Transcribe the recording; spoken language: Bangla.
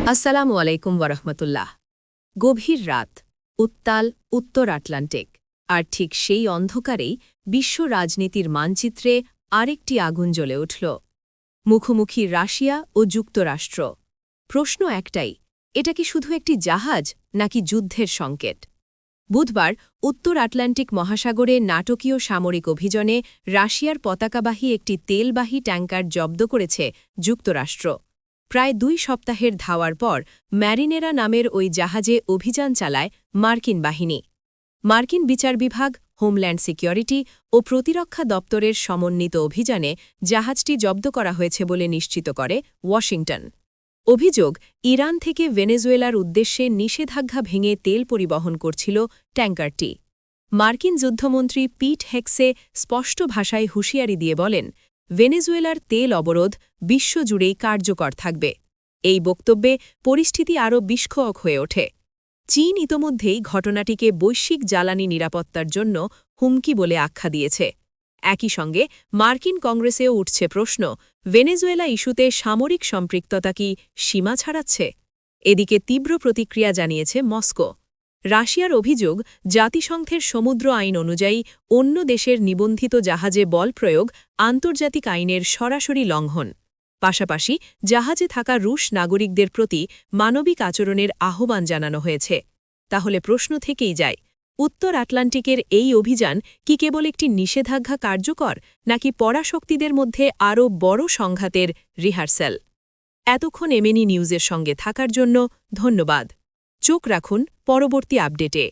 আসসালামু আলাইকুম ওয়ারহমতুল্লাহ। গভীর রাত, উত্তাল উত্তর আটলান্টিক, আর ঠিক সেই অন্ধকারেই বিশ্ব রাজনীতির মানচিত্রে আরেকটি আগুন জ্বলে উঠল। মুখোমুখি রাশিয়া ও যুক্তরাষ্ট্র। প্রশ্ন একটাই, এটা কি শুধু একটি জাহাজ নাকি যুদ্ধের সংকেত? বুধবার উত্তর আটলান্টিক মহাসাগরে নাটকীয় সামরিক অভিযানে রাশিয়ার পতাকাবাহী একটি তেলবাহী ট্যাঙ্কার জব্দ করেছে যুক্তরাষ্ট্র। প্রায় 2 সপ্তাহের ধাওয়ার পর ম্যারিনেরা নামের ওই জাহাজে অভিযান চালায় মার্কিন বাহিনী। মার্কিন বিচার বিভাগ, হোমল্যান্ড সিকিউরিটি ও প্রতিরক্ষা দপ্তরের সমন্বিত অভিযানে জাহাজটি জব্দ করা হয়েছে বলে নিশ্চিত করে ওয়াশিংটন। অভিযোগ, ইরান থেকে ভেনেজুয়েলার উদ্দেশ্যে নিষেধাজ্ঞা ভেঙে তেল পরিবহন করছিল ট্যাঙ্কারটি। মার্কিন যুদ্ধমন্ত্রী পিট হেক্সে স্পষ্ট ভাষায় হুঁশিয়ারি দিয়ে বলেন, ভেনেজুয়েলার তেল অবরোধ বিশ্বজুড়েই কার্যকর থাকবে। এই বক্তব্যে পরিস্থিতি আরও বিস্ফোরক হয়ে ওঠে। চীন ইতোমধ্যেই ঘটনাটিকে বৈশ্বিক জ্বালানি নিরাপত্তার জন্য হুমকি বলে আখ্যা দিয়েছে। একই সঙ্গে মার্কিন কংগ্রেসেও উঠছে প্রশ্ন, ভেনেজুয়েলা ইস্যুতে সামরিক সম্পৃক্ততা কি সীমা ছাড়াচ্ছে? এদিকে তীব্র প্রতিক্রিয়া জানিয়েছে মস্কো। রাশিয়ার অভিযোগ, জাতিসংঘের সমুদ্র আইন অনুযায়ী অন্য দেশের নিবন্ধিত জাহাজে বল প্রয়োগ আন্তর্জাতিক আইনের সরাসরি লঙ্ঘন। পাশাপাশি জাহাজে থাকা রুশ নাগরিকদের প্রতি মানবিক আচরণের আহ্বান জানানো হয়েছে। তাহলে প্রশ্ন থেকেই যায়, উত্তর আটলান্টিকের এই অভিযান কি কেবল একটি নিষেধাজ্ঞা কার্যকর, নাকি পরাশক্তিদের মধ্যে আরও বড় সংঘাতের রিহার্সাল? এতক্ষণ এমএনই নিউজের সঙ্গে থাকার জন্য ধন্যবাদ। চোখ রাখুন পরবর্তী আপডেটে।